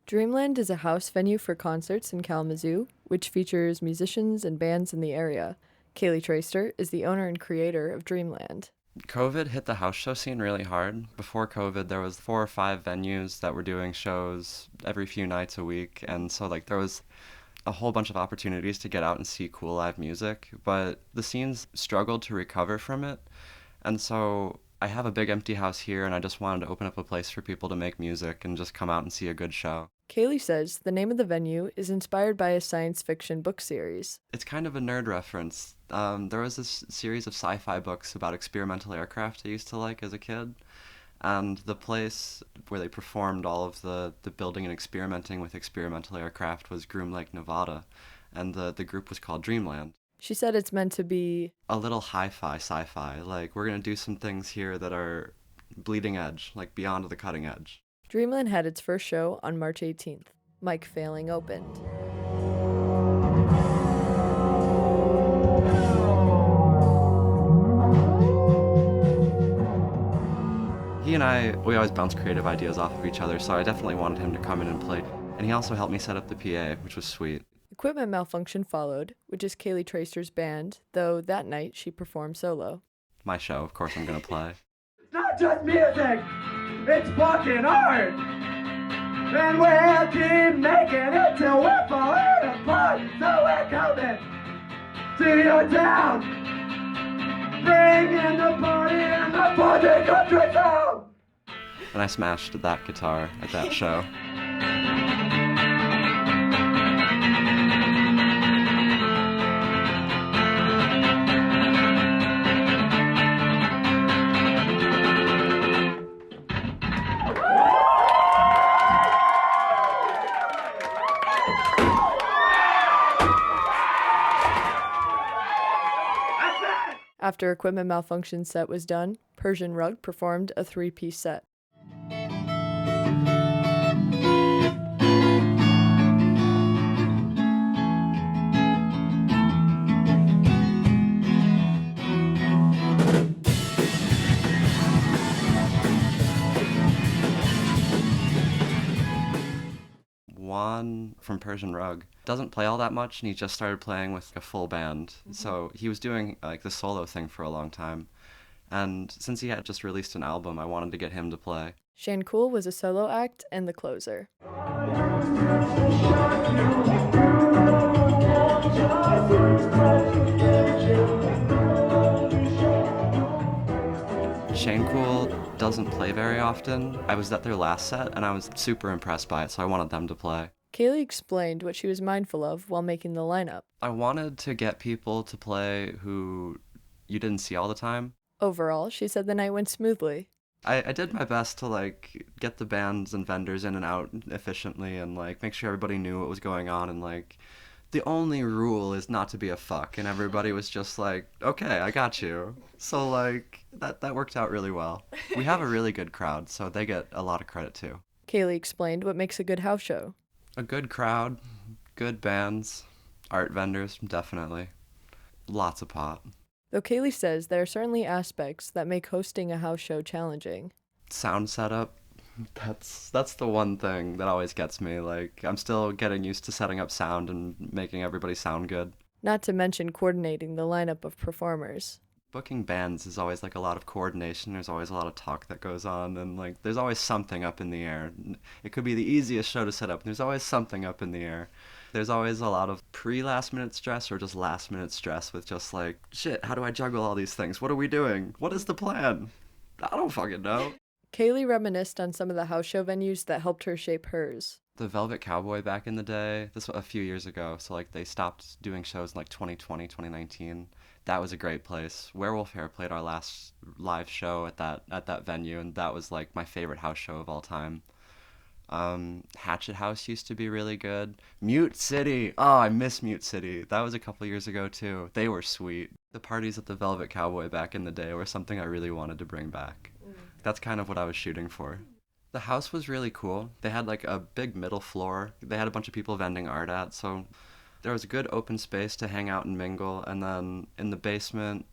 Dreamland is a house venue for concerts in Kalamazoo, which features musicians and bands in the area. Kaylee Traister is the owner and creator of Dreamland. COVID hit the house show scene really hard. Before COVID, there was 4 or 5 venues that were doing shows every few nights a week, and so there was a whole bunch of opportunities to get out and see cool live music, but the scenes struggled to recover from it. And so I have a big empty house here, and I just wanted to open up a place for people to make music and just come out and see a good show. Kaylee says the name of the venue is inspired by a science fiction book series. It's kind of a nerd reference. There was this series of sci-fi books about experimental aircraft I used to like as a kid, and the place where they performed all of the building and experimenting with experimental aircraft was Groom Lake, Nevada, and the group was called Dreamland. She said it's meant to be A little hi-fi, sci-fi. We're gonna do some things here that are bleeding edge, beyond the cutting edge. Dreamland had its first show on March 18th. Mike Failing opened. He and we always bounce creative ideas off of each other, so I definitely wanted him to come in and play. And he also helped me set up the PA, which was sweet. Equipment malfunction followed, which is Kaylee Traister's band, though that night she performed solo. My show, of course I'm gonna play. It's not just music, it's fucking art. And we'll keep making it till we're falling apart. So we're coming to your town, bringing the party and the party country sound. And I smashed that guitar at that show. After equipment malfunction set was done, Persian Rug performed a 3-piece set. Juan from Persian Rug doesn't play all that much, and he just started playing with a full band. So he was doing the solo thing for a long time. And since he had just released an album, I wanted to get him to play. Shane Cool was a solo act and the closer. Shane Cool doesn't play very often. I was at their last set, and I was super impressed by it, so I wanted them to play. Kaylee explained what she was mindful of while making the lineup. I wanted to get people to play who you didn't see all the time. Overall, she said the night went smoothly. I did my best to get the bands and vendors in and out efficiently and make sure everybody knew what was going on, and the only rule is not to be a fuck, and everybody was just okay, I got you. So that worked out really well. We have a really good crowd, so they get a lot of credit too. Kaylee explained what makes a good house show. A good crowd, good bands, art vendors, definitely. Lots of pot. Though Kaylee says there are certainly aspects that make hosting a house show challenging. Sound setup, that's the one thing that always gets me. I'm still getting used to setting up sound and making everybody sound good. Not to mention coordinating the lineup of performers. Booking bands is always a lot of coordination. There's always a lot of talk that goes on, and there's always something up in the air. It could be the easiest show to set up, and there's always something up in the air. There's always a lot of pre-last minute stress or just last minute stress with just shit, how do I juggle all these things? What are we doing? What is the plan? I don't fucking know. Kaylee reminisced on some of the house show venues that helped her shape hers. The Velvet Cowboy back in the day, this was a few years ago, so they stopped doing shows in 2020, 2019. That was a great place. Werewolf Hair played our last live show at that venue, and that was my favorite house show of all time. Hatchet House used to be really good. Mute City! Oh, I miss Mute City. That was a couple years ago too. They were sweet. The parties at the Velvet Cowboy back in the day were something I really wanted to bring back. That's kind of what I was shooting for. The house was really cool. They had a big middle floor. They had a bunch of people vending art at, so there was a good open space to hang out and mingle. And then in the basement,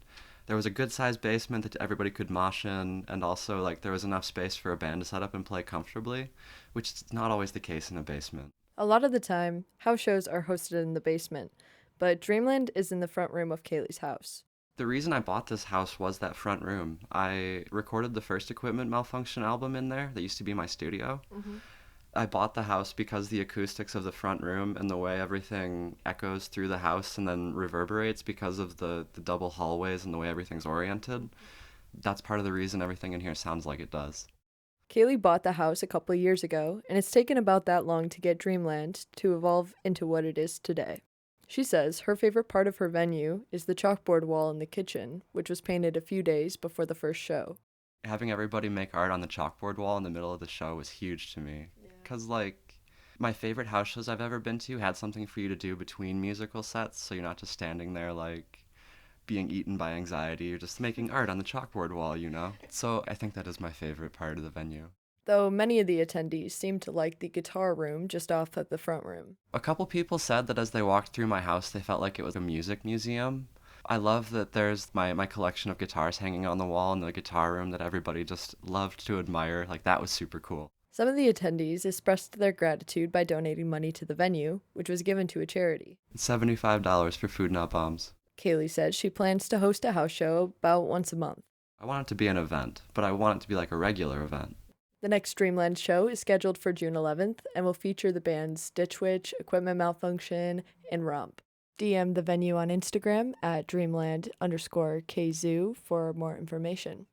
There was a good sized basement that everybody could mosh in, and also like there was enough space for a band to set up and play comfortably, which is not always the case in a basement. A lot of the time, house shows are hosted in the basement, but Dreamland is in the front room of Kaylee's house. The reason I bought this house was that front room. I recorded the first Equipment Malfunction album in there that used to be my studio. I bought the house because the acoustics of the front room and the way everything echoes through the house and then reverberates because of the double hallways and the way everything's oriented. That's part of the reason everything in here sounds like it does. Kaylee bought the house a couple of years ago, and it's taken about that long to get Dreamland to evolve into what it is today. She says her favorite part of her venue is the chalkboard wall in the kitchen, which was painted a few days before the first show. Having everybody make art on the chalkboard wall in the middle of the show was huge to me. Because, like, my favorite house shows I've ever been to had something for you to do between musical sets, so you're not just standing there, like, being eaten by anxiety. You're just making art on the chalkboard wall, you know? So I think that is my favorite part of the venue. Though many of the attendees seem to like the guitar room just off at the front room. A couple people said that as they walked through my house, they felt like it was a music museum. I love that there's my collection of guitars hanging on the wall in the guitar room that everybody just loved to admire. Like, that was super cool. Some of the attendees expressed their gratitude by donating money to the venue, which was given to a charity. $75 for Food Not Bombs. Kaylee said she plans to host a house show about once a month. I want it to be an event, but I want it to be like a regular event. The next Dreamland show is scheduled for June 11th and will feature the bands Ditch Witch, Equipment Malfunction, and Romp. DM the venue on Instagram at dreamland_kzoo for more information.